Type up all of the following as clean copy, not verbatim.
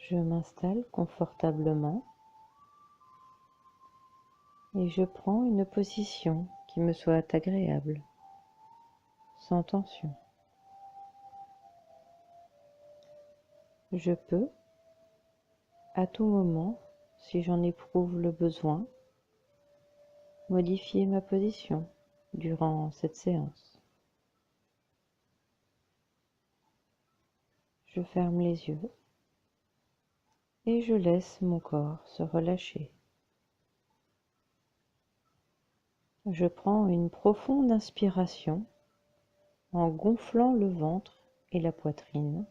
Je m'installe confortablement et je prends une position qui me soit agréable, sans tension. Je peux, à tout moment, si j'en éprouve le besoin, modifier ma position durant cette séance. Je ferme les yeux et je laisse mon corps se relâcher. Je prends une profonde inspiration en gonflant le ventre et la poitrine,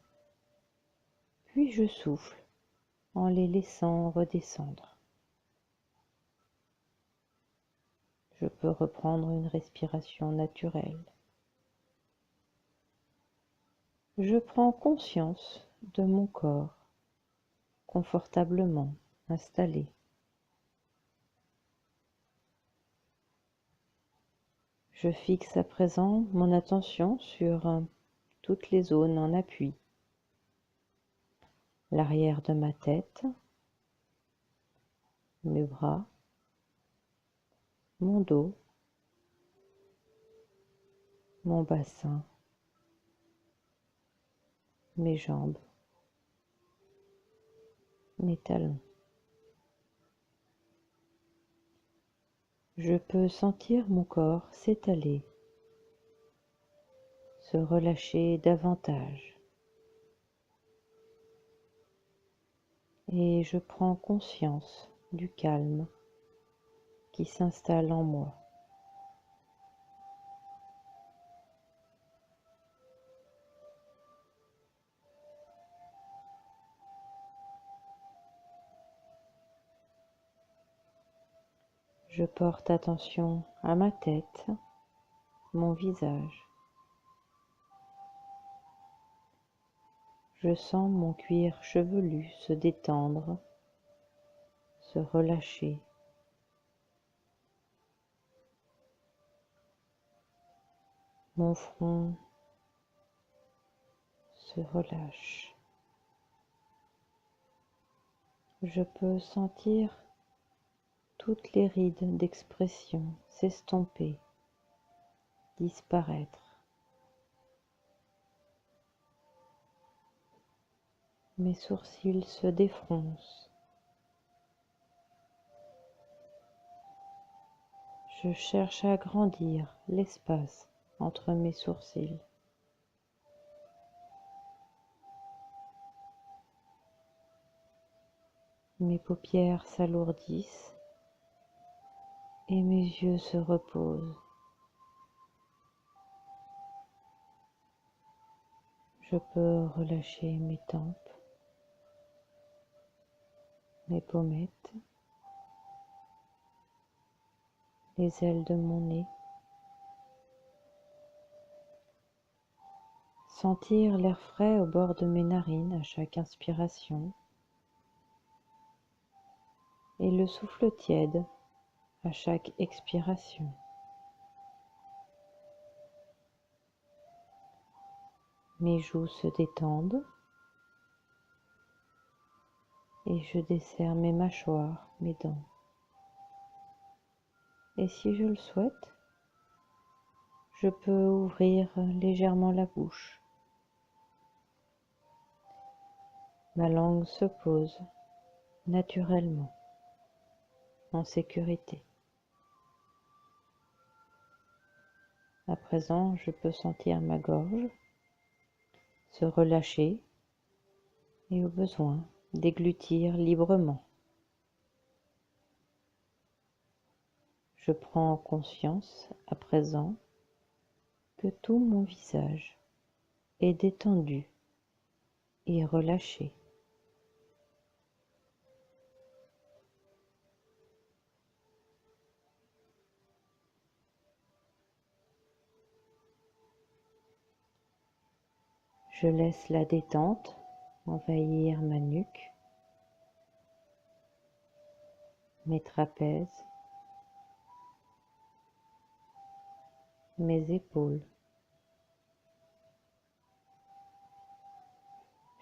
puis je souffle en les laissant redescendre. Je peux reprendre une respiration naturelle. Je prends conscience de mon corps confortablement installé. Je fixe à présent mon attention sur toutes les zones en appui. L'arrière de ma tête, mes bras, mon dos, mon bassin, mes jambes, mes talons. Je peux sentir mon corps s'étaler, se relâcher davantage. Et je prends conscience du calme qui s'installe en moi. Je porte attention à ma tête, mon visage. Je sens mon cuir chevelu se détendre, se relâcher. Mon front se relâche. Je peux sentir toutes les rides d'expression s'estomper, disparaître. Mes sourcils se défroncent. Je cherche à agrandir l'espace entre mes sourcils. Mes paupières s'alourdissent et mes yeux se reposent. Je peux relâcher mes tempes, mes pommettes, les ailes de mon nez. Sentir l'air frais au bord de mes narines à chaque inspiration et le souffle tiède à chaque expiration. Mes joues se détendent et je desserre mes mâchoires, mes dents. Et si je le souhaite, je peux ouvrir légèrement la bouche. Ma langue se pose naturellement, en sécurité. À présent, je peux sentir ma gorge se relâcher et au besoin déglutir librement. Je prends conscience à présent que tout mon visage est détendu et relâché. Je laisse la détente envahir ma nuque, mes trapèzes, mes épaules.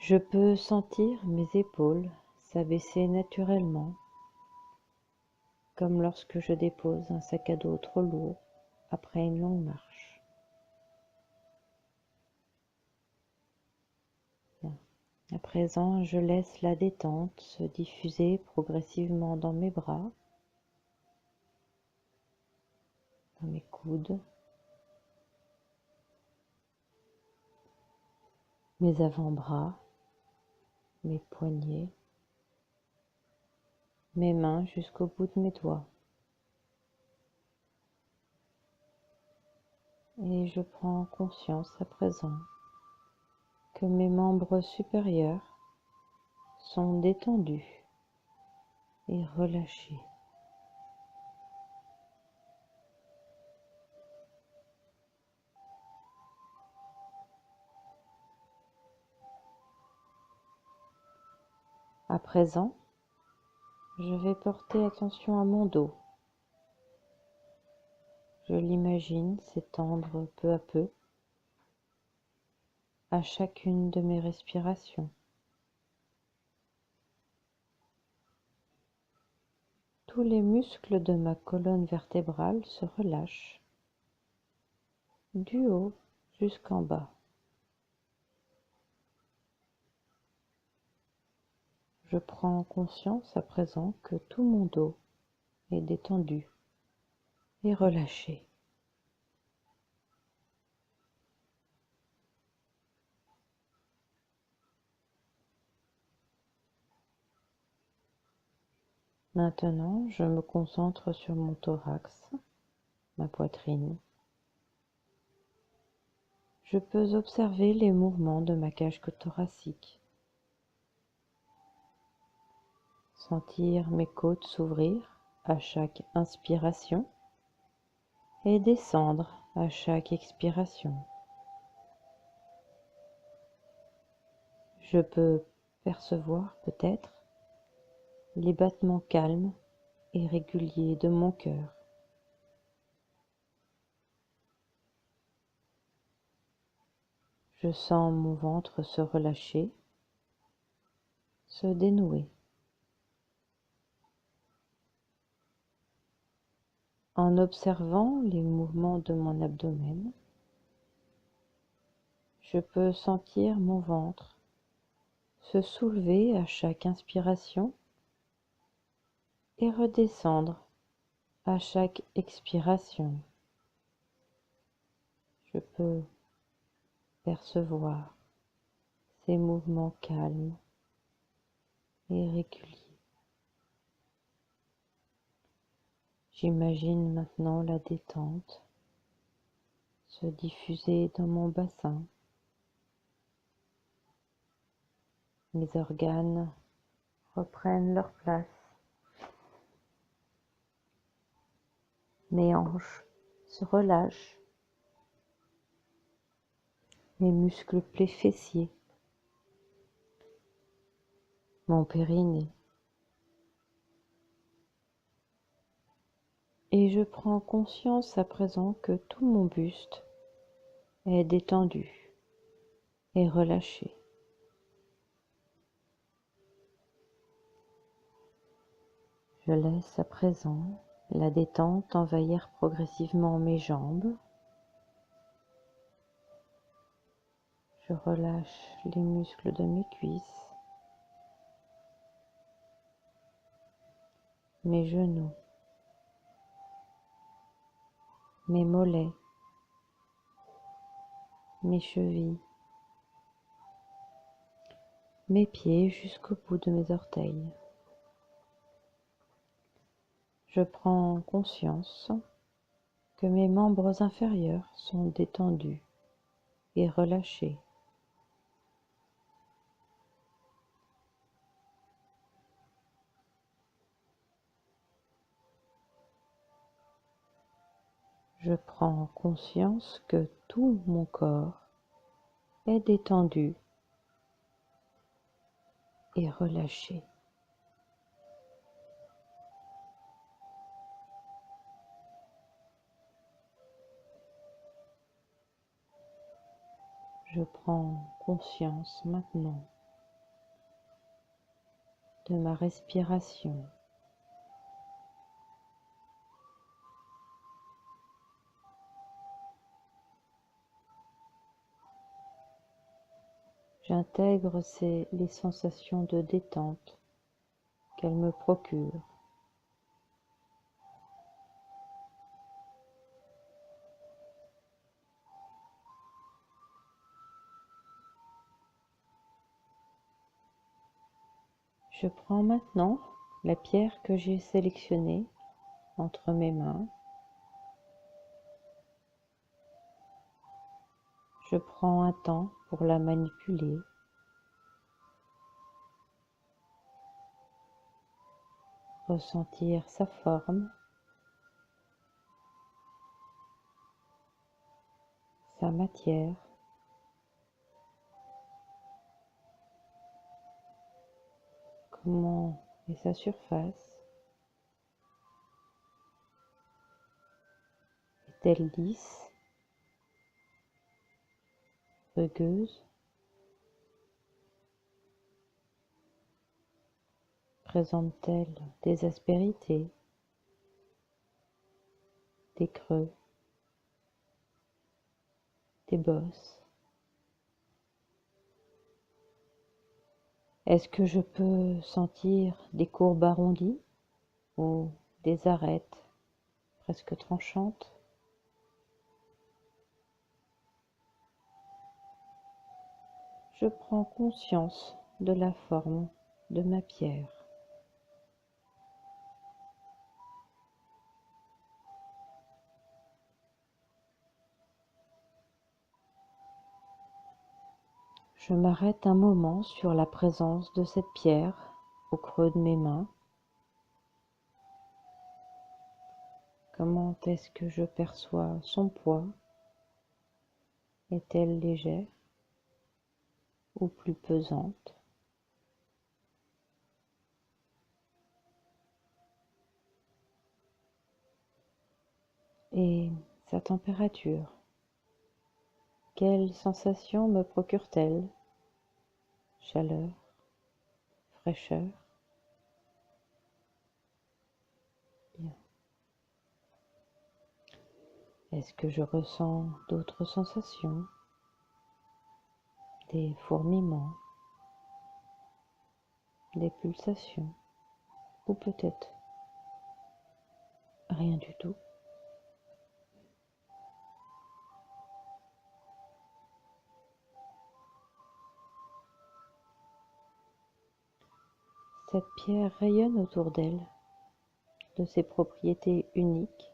Je peux sentir mes épaules s'abaisser naturellement, comme lorsque je dépose un sac à dos trop lourd après une longue marche. Bien. À présent, je laisse la détente se diffuser progressivement dans mes bras, dans mes coudes, mes avant-bras, mes poignets, mes mains jusqu'au bout de mes doigts. Et je prends conscience à présent que mes membres supérieurs sont détendus et relâchés. À présent, je vais porter attention à mon dos. Je l'imagine s'étendre peu à peu à chacune de mes respirations. Tous les muscles de ma colonne vertébrale se relâchent, du haut jusqu'en bas. Je prends conscience à présent que tout mon dos est détendu et relâché. Maintenant, je me concentre sur mon thorax, ma poitrine. Je peux observer les mouvements de ma cage thoracique, sentir mes côtes s'ouvrir à chaque inspiration et descendre à chaque expiration. Je peux percevoir peut-être les battements calmes et réguliers de mon cœur. Je sens mon ventre se relâcher, se dénouer. En observant les mouvements de mon abdomen, je peux sentir mon ventre se soulever à chaque inspiration et redescendre à chaque expiration. Je peux percevoir ces mouvements calmes et réguliers. J'imagine maintenant la détente se diffuser dans mon bassin. Mes organes reprennent leur place. Mes hanches se relâchent. Mes muscles fessiers. Mon périnée. Et je prends conscience à présent que tout mon buste est détendu et relâché. Je laisse à présent la détente envahir progressivement mes jambes. Je relâche les muscles de mes cuisses, mes genoux, mes mollets, mes chevilles, mes pieds jusqu'au bout de mes orteils. Je prends conscience que mes membres inférieurs sont détendus et relâchés. Je prends conscience que tout mon corps est détendu et relâché. Je prends conscience maintenant de ma respiration. J'intègre les sensations de détente qu'elle me procure. Je prends maintenant la pierre que j'ai sélectionnée entre mes mains. Je prends un temps pour la manipuler. Ressentir sa forme, sa matière. Comment est sa surface? Est-elle lisse, rugueuse? Présente-t-elle des aspérités, des creux, des bosses? Est-ce que je peux sentir des courbes arrondies ou des arêtes presque tranchantes? Je prends conscience de la forme de ma pierre. Je m'arrête un moment sur la présence de cette pierre au creux de mes mains. Comment est-ce que je perçois son poids? Est-elle légère ou plus pesante? Et sa température? Quelle sensation me procure-t-elle? Chaleur, fraîcheur? Bien. Est-ce que je ressens d'autres sensations? Des fourmillements, des pulsations, ou peut-être rien du tout? Cette pierre rayonne autour d'elle, de ses propriétés uniques,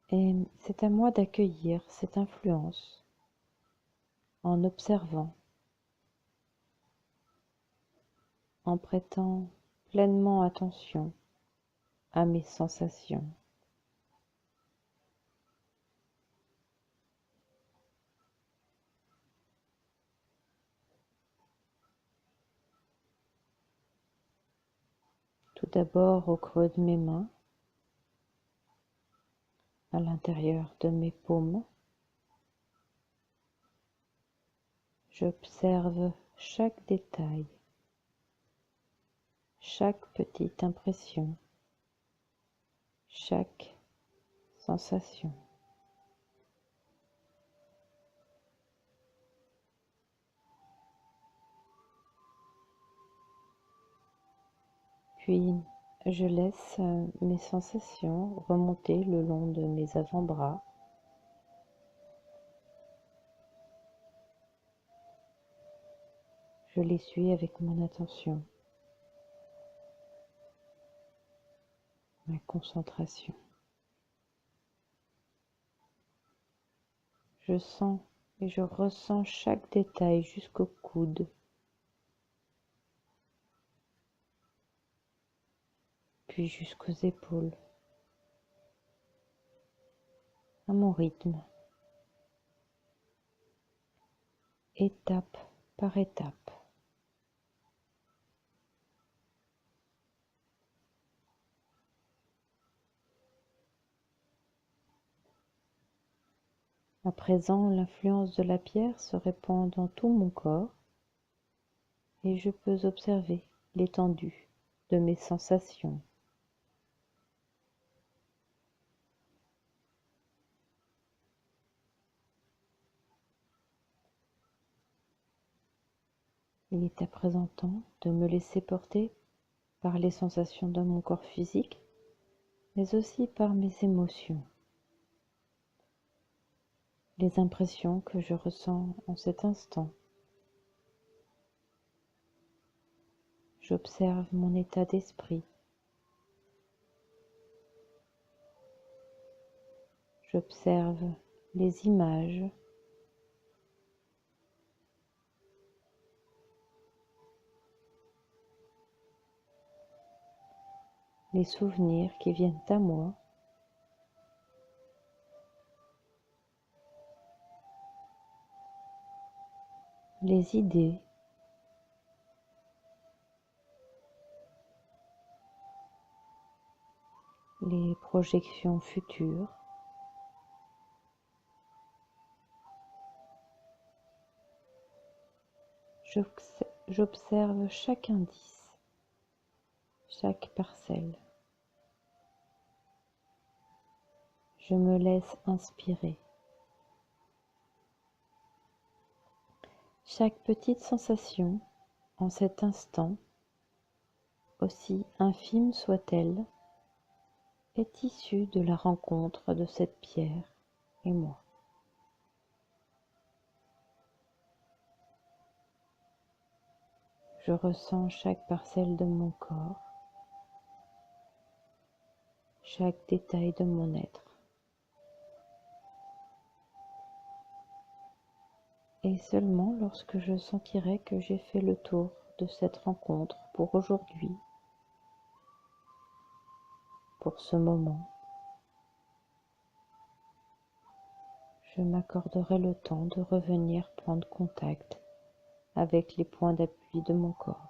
et c'est à moi d'accueillir cette influence en observant, en prêtant pleinement attention à mes sensations. Tout d'abord au creux de mes mains, à l'intérieur de mes paumes. J'observe chaque détail, chaque petite impression, chaque sensation. Puis je laisse mes sensations remonter le long de mes avant-bras. Je les suis avec mon attention, ma concentration. Je sens et je ressens chaque détail jusqu'au coude, puis jusqu'aux épaules, à mon rythme, étape par étape. À présent, l'influence de la pierre se répand dans tout mon corps. et je peux observer l'étendue de mes sensations. Il est à présent temps de me laisser porter par les sensations de mon corps physique, mais aussi par mes émotions, les impressions que je ressens en cet instant. J'observe mon état d'esprit. J'observe les images. Les souvenirs qui viennent à moi. Les idées. Les projections futures. J'observe chaque indice, chaque parcelle. Je me laisse inspirer. Chaque petite sensation en cet instant, aussi infime soit-elle, est issue de la rencontre de cette pierre et moi. Je ressens chaque parcelle de mon corps, chaque détail de mon être. Et seulement lorsque je sentirai que j'ai fait le tour de cette rencontre pour aujourd'hui, pour ce moment, je m'accorderai le temps de revenir prendre contact avec les points d'appui de mon corps.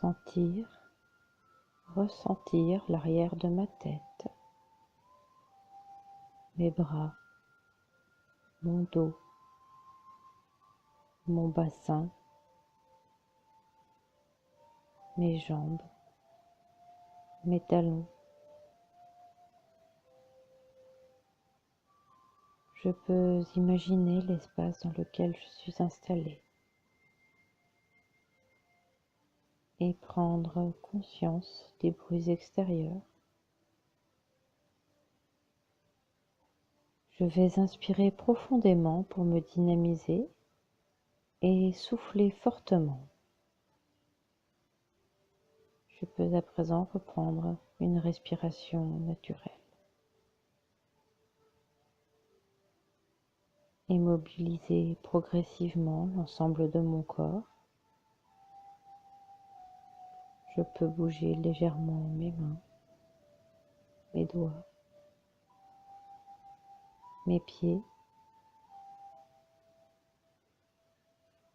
Sentir, ressentir l'arrière de ma tête, mes bras, mon dos, mon bassin, mes jambes, mes talons. Je peux imaginer l'espace dans lequel je suis installée et prendre conscience des bruits extérieurs. Je vais inspirer profondément pour me dynamiser et souffler fortement. Je peux à présent reprendre une respiration naturelle et mobiliser progressivement l'ensemble de mon corps. Je peux bouger légèrement mes mains, mes doigts, mes pieds,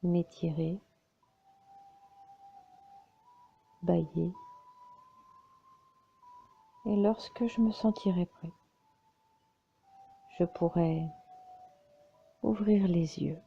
m'étirer, bâiller. Et lorsque je me sentirai prêt, je pourrai ouvrir les yeux.